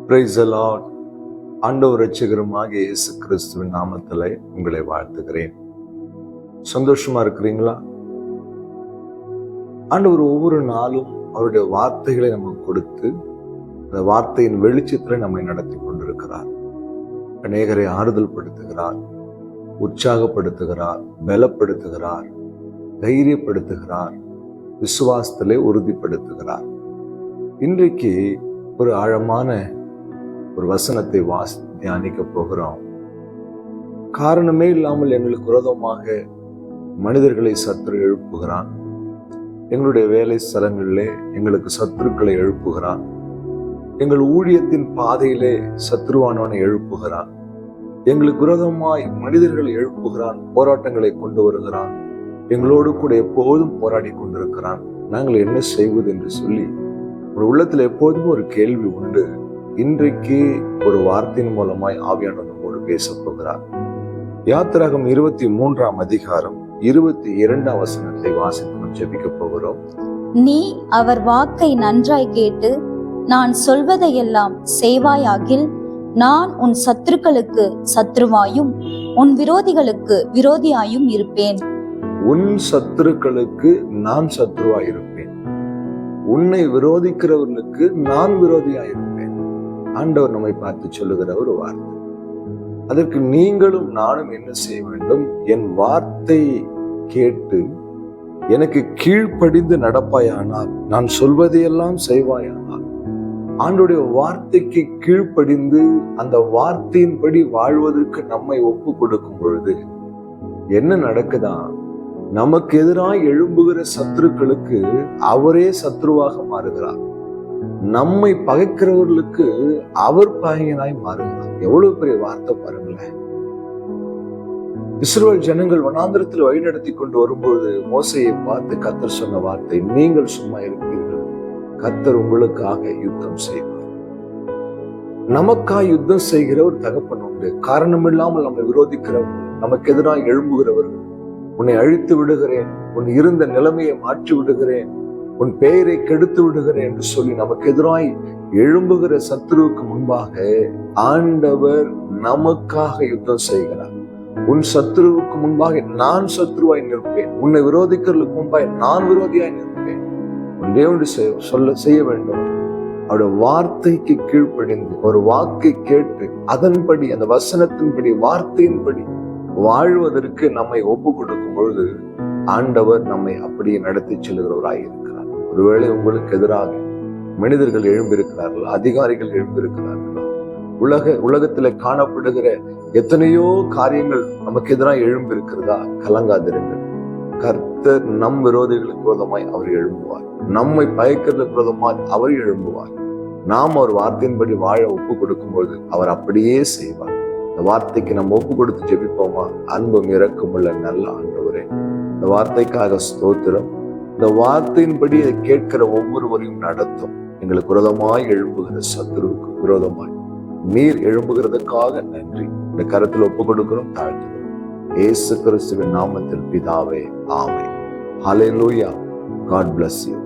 Praise the Lord. ஆண்டவர் இரட்சகருமாகிய இயேசு கிறிஸ்துவின் நாமத்திலே உங்களை வாழ்த்துகிறேன். சந்தோஷமா இருக்கிறீங்களா? ஆண்டவர் ஒவ்வொரு நாளும் அவருடைய வார்த்தைகளை நமக்கு கொடுத்து அந்த வார்த்தையின் வெளிச்சத்தில் நம்மை நடத்தி கொண்டிருக்கிறார். அநேகரை ஆறுதல் படுத்துகிறார், உற்சாகப்படுத்துகிறார், பலப்படுத்துகிறார், தைரியப்படுத்துகிறார், விசுவாசத்திலே உறுதிப்படுத்துகிறார். இன்றைக்கு ஒரு ஆழமான ஒரு வசனத்தை தியானிக்க போகிறோம். காரணமே இல்லாமல் எங்களுக்கு விரோதமாக மனிதர்களை சத்துரு எழுப்புகிறான். எங்களுடைய வேலை ஸ்தலங்களிலே எங்களுக்கு சத்துருக்களை எழுப்புகிறான். எங்கள் ஊழியத்தின் பாதையிலே சத்ருவானவனை எழுப்புகிறான். எங்களுக்கு விரோதமாய் மனிதர்களை எழுப்புகிறான், போராட்டங்களை கொண்டு வருகிறான். எங்களோடு கூட எப்போதும் போராடி கொண்டிருக்கிறான். நாங்கள் என்ன செய்வது என்று சொல்லி ஒரு உள்ளத்தில் எப்போதும் ஒரு கேள்வி உண்டு. இன்றைக்கு ஒரு வார்த்தையின் மூலமாய் ஆவியானவர் நம்மோடு பேச போகிறார். யாத்திராகம் 23ஆம் அதிகாரம் 22ஆம் வசனத்தை வாசித்து ஜெபிக்க போகிறோம். நீ அவர் வாக்கை நன்றாய் கேட்டு நான் சொல்வதையெல்லாம் செய்வாயாகில் நான் உன் சத்துருக்களுக்கு சத்ருவாயும் உன் விரோதிகளுக்கு விரோதியாயும் இருப்பேன். உன் சத்துருக்களுக்கு நான் சத்ருவாய் இருப்பேன், உன்னை விரோதிக்கிறவர்களுக்கு நான் விரோதியாய் இருப்பேன். ஆண்டவர் நம்மை பார்த்து சொல்லுகிற ஒரு வார்த்தை. அதற்கு நீங்களும் நானும் என்ன செய்ய வேண்டும்? என் வார்த்தை கேட்டு எனக்கு கீழ்ப்படிந்து நடப்பாயானால், நான் சொல்வதையெல்லாம் செய்வாயானால், ஆண்டவருடைய வார்த்தைக்கு கீழ்ப்படிந்து அந்த வார்த்தையின்படி வாழ்வதற்கு நம்மை ஒப்பு கொடுக்கும் பொழுது என்ன நடக்குதா? நமக்கு எதிராக எழும்புகிற சத்துருக்களுக்கு அவரே சத்ருவாக மாறுகிறார். நம்மை பகைக்கிறவர்களுக்கு அவர் பகையனாய் மாறுகிறார். எவ்வளவு பெரிய வார்த்தை பாருங்களேன். இஸ்ரவேல் ஜனங்கள் வனாந்திரத்தில் வழிநடத்தி கொண்டு வரும்பொழுது மோசையை பார்த்து கர்த்தர் சொன்ன வார்த்தை, நீங்கள் சும்மா இருப்பீர்கள், கர்த்தர் உங்களுக்காக யுத்தம் செய்வார். நமக்காக யுத்தம் செய்கிற ஒரு தகப்பன் உண்டு. காரணம் இல்லாமல் நம்மை விரோதிக்கிறவர்கள், நமக்கு எதிராக எழும்புகிறவர்கள், உன்னை அழித்து விடுகிறேன், உன் இருந்த நிலைமையை மாற்றி விடுகிறேன், உன் பெயரை கெடுத்து விடுகிறேன் என்று சொல்லி நமக்கு எதிராய் எழும்புகிற சத்துருவுக்கு முன்பாக ஆண்டவர் நமக்காக யுத்தம் செய்கிறார். உன் சத்துருவுக்கு முன்பாக நான் சத்துருவாய் நிற்பேன், உன்னை விரோதிக்கிறதுக்கு முன்பாக நான் விரோதியாய் நிற்பேன். ஒன்றே ஒன்று செய்ய வேண்டும். அவருடைய வார்த்தைக்கு கீழ்ப்படிந்து ஒரு வாக்கை கேட்டு அதன்படி அந்த வசனத்தின்படி வார்த்தையின்படி வாழ்வதற்கு நம்மை ஒப்பு கொடுக்கும் பொழுது ஆண்டவர் நம்மை அப்படியே நடத்தி செல்கிறவராய் இருக்கிறார். ஒருவேளை உங்களுக்கு எதிராக மனிதர்கள் எழும்பியிருக்கிறார்கள், அதிகாரிகள் எழும்பியிருக்கிறார்களா, உலகத்துல காணப்படுகிற எத்தனையோ காரியங்கள் நமக்கு எதிராக எழும்பியிருக்கிறதா? கலங்காதிருங்கள். கர்த்தர் நம் விரோதிகளுக்கு விரோதமாய் அவர் எழும்புவார், நம்மை பயக்கிறதுக்கு விரோதமாய் அவர் எழும்புவார். நாம் அவர் வார்த்தையின்படி வாழ ஒப்பு கொடுக்கும்போது அவர் அப்படியே செய்வார். இந்த வார்த்தைக்கு நம்ம ஒப்பு கொடுத்து ஜெபிப்போமா? அன்பும் இரக்கமுள்ள நல்ல ஆண்டவரே, இந்த வார்த்தைக்காக ஸ்தோத்திரம். இந்த வார்த்தையின்படி அதை கேட்கிற ஒவ்வொருவரையும் நடத்தும். எங்களுக்கு விரோதமாய் எழும்புகிற சத்துருவுக்கு விரோதமாய் நீர் எழும்புகிறதுக்காக நன்றி. இந்த கரத்தில் ஒப்பு கொடுக்கிறோம், தாழ்த்துகிறோம். இயேசு கிறிஸ்துவின் நாமத்தில் பிதாவே, ஆமென். ஹல்லேலூயா. God bless you.